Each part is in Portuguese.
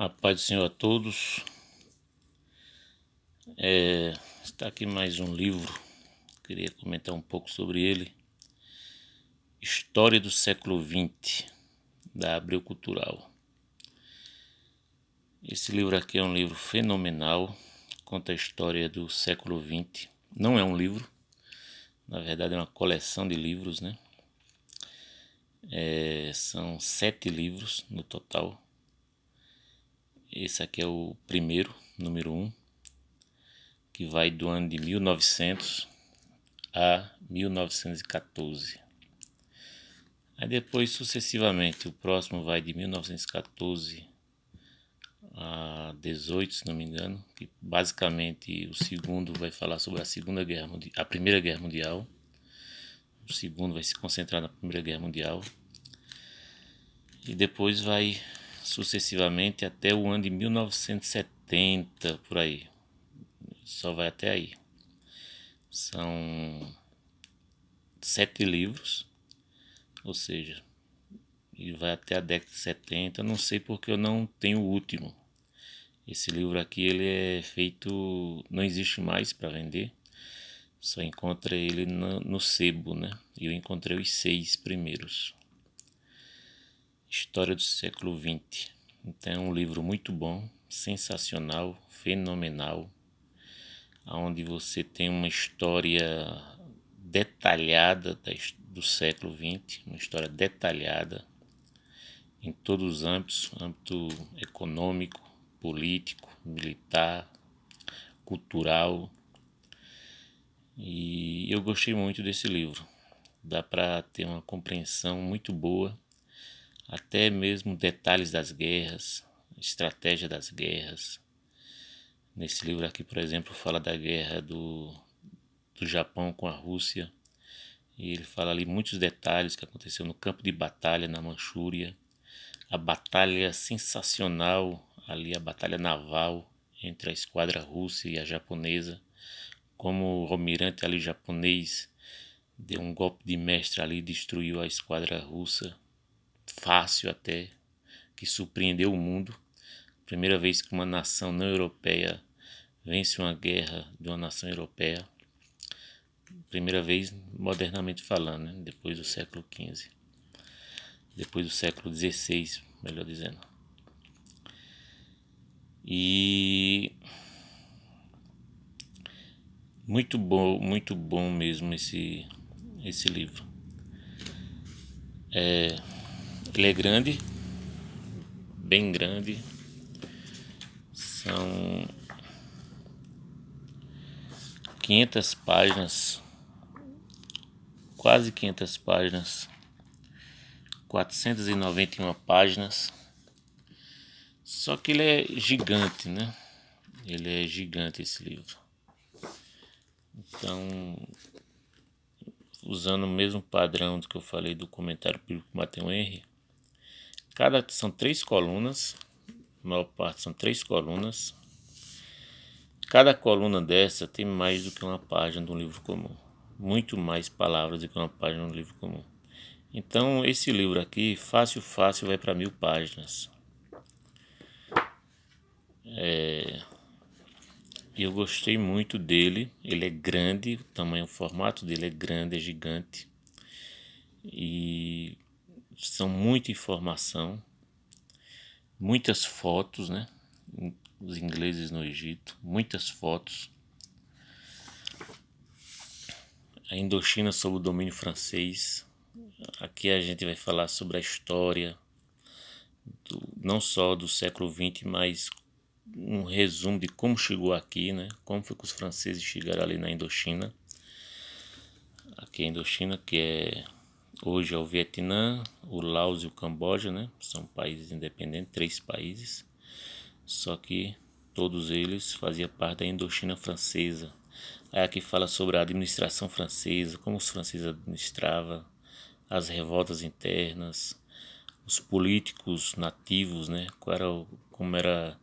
A paz do Senhor a todos. Está aqui mais um livro, queria comentar um pouco sobre ele. História do século XX, da Abril Cultural. Esse livro aqui é um livro fenomenal, conta a história do século XX. Não é um livro, na verdade é uma coleção de livros, né? São 7 livros no total. Esse aqui é o primeiro, número 1, que vai do ano de 1900 a 1914. Aí depois, sucessivamente, o próximo vai de 1914 a 18, se não me engano, que basicamente o segundo vai falar sobre a Primeira Guerra Mundial. O segundo vai se concentrar na Primeira Guerra Mundial. E depois vai sucessivamente até o ano de 1970, por aí. Só vai até aí. São 7 livros, ou seja, e vai até a década de 70. Não sei porque eu não tenho o último. Esse livro aqui ele é feito, não existe mais para vender, só encontra ele no sebo, né? E eu encontrei os 6 primeiros. História do século XX. Então é um livro muito bom, sensacional, fenomenal, onde você tem uma história detalhada do século XX, uma história detalhada em todos os âmbitos, âmbito econômico, político, militar, cultural. E eu gostei muito desse livro. Dá para ter uma compreensão muito boa, até mesmo detalhes das guerras, estratégia das guerras. Nesse livro aqui, por exemplo, fala da guerra do Japão com a Rússia. E ele fala ali muitos detalhes que aconteceu no campo de batalha na Manchúria. A batalha sensacional ali, a batalha naval entre a esquadra russa e a japonesa. Como o almirante ali japonês deu um golpe de mestre ali, destruiu a esquadra russa, fácil até, que surpreendeu o mundo. Primeira vez que uma nação não europeia vence uma guerra de uma nação europeia. Primeira vez modernamente falando, né? Depois do século XV. Depois do século XVI, melhor dizendo. E muito bom mesmo esse livro. Ele é grande, bem grande. São 500 páginas, quase 500 páginas, 491 páginas. Só que ele é gigante, né? Ele é gigante esse livro. Então, usando o mesmo padrão do que eu falei do comentário bíblico Mateus Henry, são 3 colunas, a maior parte são 3 colunas. Cada coluna dessa tem mais do que uma página de um livro comum, muito mais palavras do que uma página de um livro comum. Então esse livro aqui, fácil vai para 1000 páginas. Eu gostei muito dele. Ele é grande, o formato dele é grande, é gigante. E são muita informação, muitas fotos, né? Os ingleses no Egito, muitas fotos. A Indochina sob o domínio francês. Aqui a gente vai falar sobre a história, não só do século XX, mas um resumo de como chegou aqui, né? Como foi que os franceses chegaram ali na Indochina. Aqui a Indochina, que hoje é o Vietnã, o Laos e o Camboja, né? São países independentes, 3 países. Só que todos eles faziam parte da Indochina francesa. Aí aqui fala sobre a administração francesa, como os franceses administravam, as revoltas internas, os políticos nativos, né? Como era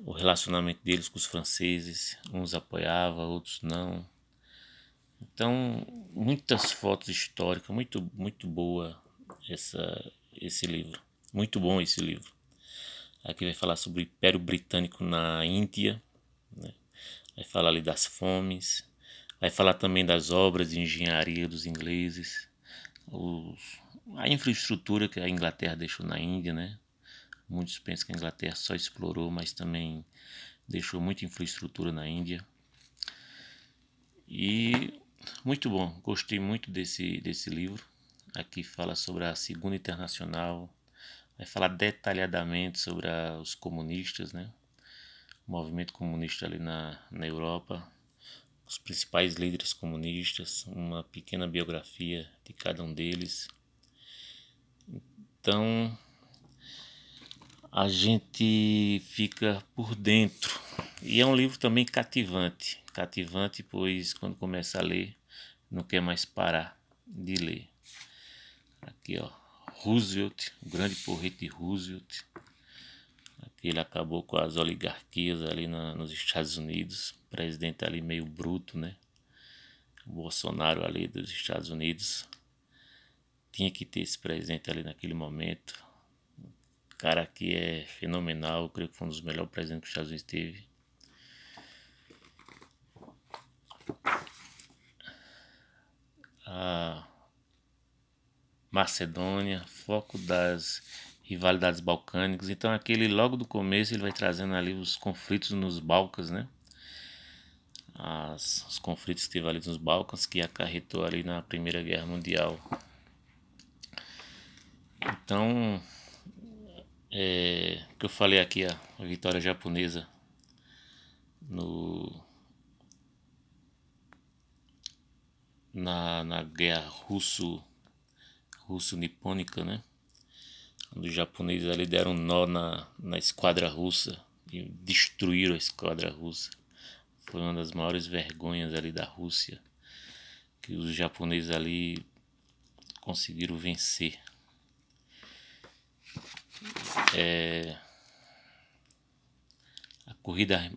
o relacionamento deles com os franceses, uns apoiavam, outros não. Então, muitas fotos históricas, muito boa esse livro. Muito bom esse livro. Aqui vai falar sobre o Império Britânico na Índia, né? Vai falar ali das fomes, vai falar também das obras de engenharia dos ingleses, a infraestrutura que a Inglaterra deixou na Índia, né? Muitos pensam que a Inglaterra só explorou, mas também deixou muita infraestrutura na Índia. E muito bom, gostei muito desse livro. Aqui fala sobre a Segunda Internacional, vai falar detalhadamente sobre os comunistas, né? O movimento comunista ali na Europa, os principais líderes comunistas, uma pequena biografia de cada um deles. Então a gente fica por dentro. E é um livro também cativante. Cativante, pois quando começa a ler, não quer mais parar de ler. Aqui, ó, Roosevelt, o grande porrete de Roosevelt. Aqui ele acabou com as oligarquias ali nos Estados Unidos. Presidente ali meio bruto, né? O Bolsonaro ali dos Estados Unidos. Tinha que ter esse presidente ali naquele momento. O cara aqui é fenomenal. Eu creio que foi um dos melhores presidentes que os Estados Unidos teve. A Macedônia, foco das rivalidades balcânicas. Então aquele logo do começo ele vai trazendo ali os conflitos nos Balcãs, né? Os conflitos que teve ali nos Balcãs que acarretou ali na Primeira Guerra Mundial. Então, que eu falei aqui, a vitória japonesa no na guerra russo-nipônica, né? Os japoneses ali deram um nó na esquadra russa e destruíram a esquadra russa. Foi uma das maiores vergonhas ali da Rússia, que os japoneses ali conseguiram vencer. A corrida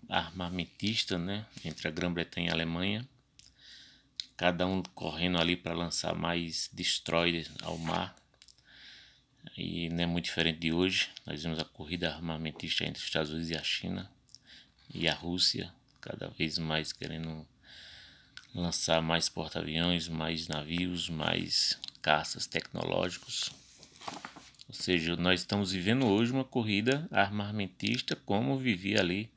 armamentista, né, entre a Grã-Bretanha e a Alemanha, cada um correndo ali para lançar mais destroyers ao mar. E não é muito diferente de hoje. Nós vemos a corrida armamentista entre os Estados Unidos e a China e a Rússia, cada vez mais querendo lançar mais porta-aviões, mais navios, mais caças tecnológicos. Ou seja, nós estamos vivendo hoje uma corrida armamentista como vivia ali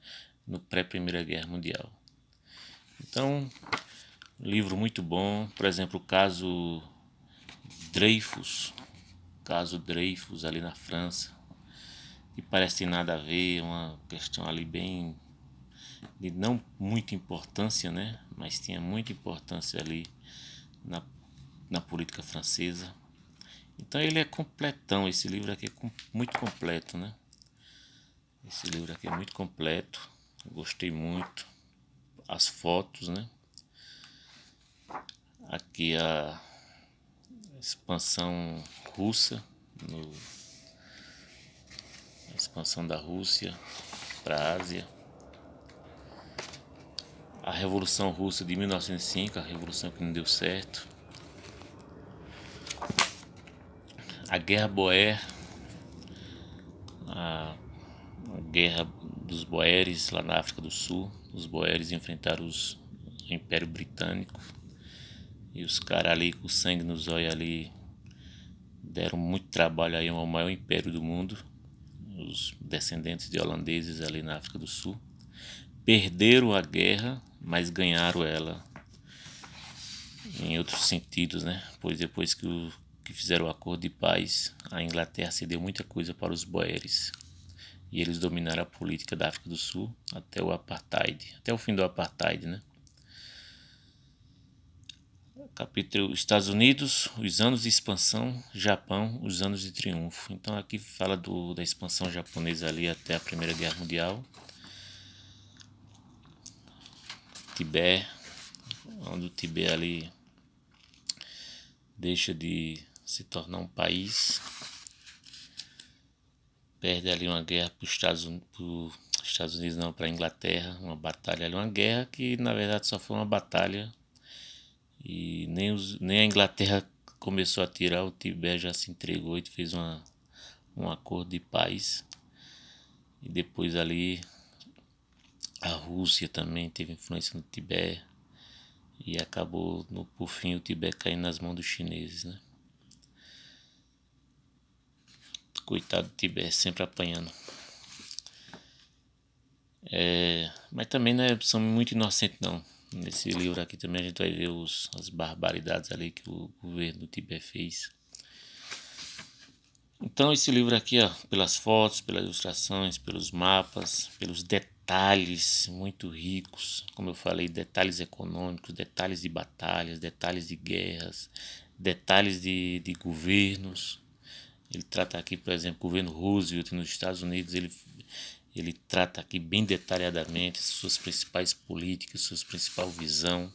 no pré-Primeira Guerra Mundial. Então, livro muito bom. Por exemplo, o caso Dreyfus ali na França, que parece nada a ver, uma questão ali bem de não muita importância, né? Mas tinha muita importância ali na política francesa. Então ele é completão, esse livro aqui é muito completo, né? Esse livro aqui é muito completo, gostei muito. As fotos, né? Aqui a expansão russa, a expansão da Rússia para a Ásia. A Revolução Russa de 1905, a revolução que não deu certo. A Guerra Boer, a Guerra dos Boeres lá na África do Sul. Os Boeres enfrentaram o Império Britânico e os caras ali com sangue nos olhos ali deram muito trabalho aí ao maior império do mundo. Os descendentes de holandeses ali na África do Sul perderam a guerra, mas ganharam ela em outros sentidos, né? Pois depois que fizeram o acordo de paz, a Inglaterra cedeu muita coisa para os Boeres e eles dominaram a política da África do Sul até o apartheid, até o fim do apartheid, né? Capítulo Estados Unidos, os anos de expansão, Japão, os anos de triunfo. Então aqui fala da expansão japonesa ali até a Primeira Guerra Mundial. Tibete, onde o Tibete ali deixa de se tornar um país, perde ali uma guerra para os Estados Unidos, não, para a Inglaterra, uma batalha ali, uma guerra que na verdade só foi uma batalha e nem a Inglaterra começou a tirar, o Tibete já se entregou e fez um acordo de paz. e depois ali a Rússia também teve influência no Tibete, e acabou, por fim, o Tibete caindo nas mãos dos chineses, né? Coitado do Tibete, sempre apanhando. Mas também não somos muito inocentes, não. Nesse livro aqui também a gente vai ver as barbaridades ali que o governo do Tibete fez. Então esse livro aqui, ó, pelas fotos, pelas ilustrações, pelos mapas, pelos detalhes muito ricos, como eu falei, detalhes econômicos, detalhes de batalhas, detalhes de guerras, detalhes de governos. Ele trata aqui, por exemplo, o governo Roosevelt nos Estados Unidos, ele trata aqui bem detalhadamente suas principais políticas, sua principal visão.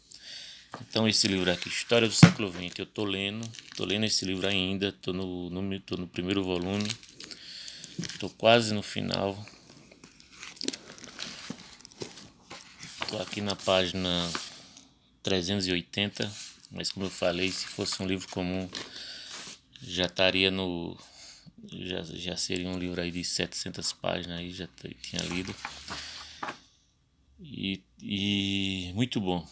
Então esse livro aqui, História do Século XX, eu tô lendo esse livro ainda, tô no primeiro volume, tô quase no final, tô aqui na página 380, mas como eu falei, se fosse um livro comum, já estaria já seria um livro aí de 700 páginas, aí já tinha lido, e muito bom,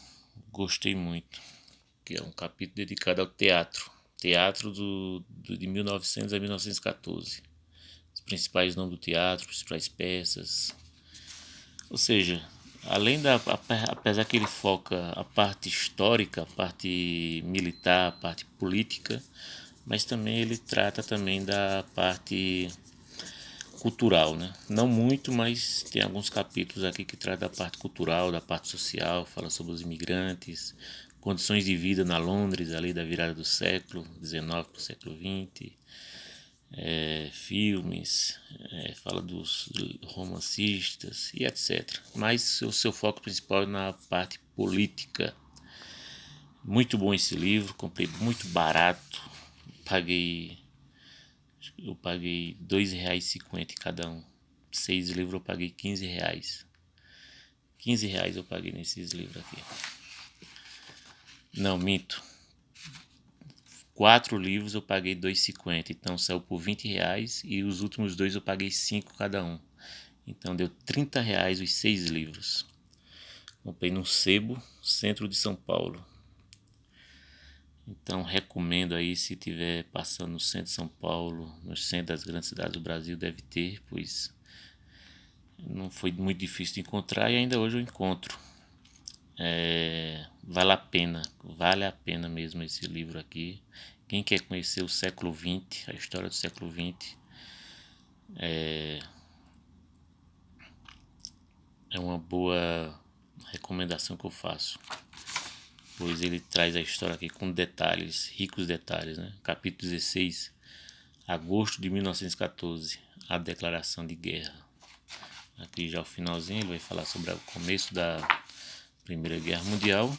gostei muito, que é um capítulo dedicado ao teatro de 1900 a 1914, os principais nomes do teatro, as principais peças, ou seja, apesar que ele foca a parte histórica, a parte militar, a parte política, mas também ele trata também da parte cultural, né? Não muito, mas tem alguns capítulos aqui que tratam da parte cultural, da parte social, fala sobre os imigrantes, condições de vida na Londres, ali da virada do século XIX para o século XX, filmes, fala dos romancistas e etc. Mas o seu foco principal é na parte política. Muito bom esse livro, comprei muito barato, eu paguei R$2,50 cada um. 6 livros eu paguei R$15. R$15 eu paguei nesses livros aqui. Não, minto. 4 livros eu paguei R$2,50. Então saiu por R$20 e os últimos 2 eu paguei 5 cada um. Então deu R$30 os 6 livros. Comprei no Sebo, centro de São Paulo. Então recomendo aí, se tiver passando no centro de São Paulo, no centro das grandes cidades do Brasil, deve ter, pois não foi muito difícil de encontrar e ainda hoje eu encontro. Vale a pena mesmo esse livro aqui. Quem quer conhecer o século XX, a história do século XX, é uma boa recomendação que eu faço, pois ele traz a história aqui com detalhes, ricos detalhes, né? Capítulo 16, agosto de 1914, a declaração de guerra. Aqui já o finalzinho, ele vai falar sobre o começo da Primeira Guerra Mundial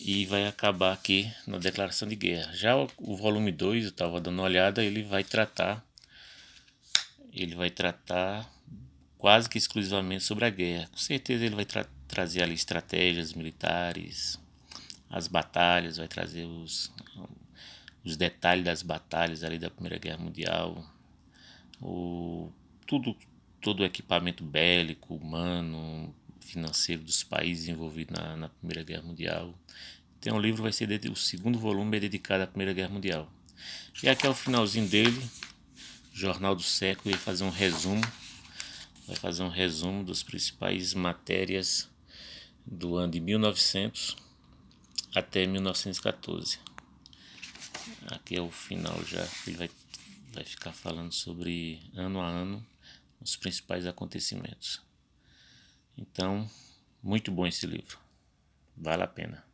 e vai acabar aqui na declaração de guerra. Já o volume 2, eu estava dando uma olhada, ele vai tratar quase que exclusivamente sobre a guerra. Com certeza ele vai trazer ali estratégias militares, as batalhas, vai trazer os detalhes das batalhas ali da Primeira Guerra Mundial, tudo, todo o equipamento bélico, humano, financeiro dos países envolvidos na Primeira Guerra Mundial. Então o livro vai ser, o segundo volume é dedicado à Primeira Guerra Mundial. E aqui é o finalzinho dele, Jornal do Século, ele vai fazer um resumo das principais matérias do ano de 1900 até 1914. Aqui é o final já, ele vai ficar falando sobre ano a ano os principais acontecimentos. Então, muito bom esse livro, vale a pena.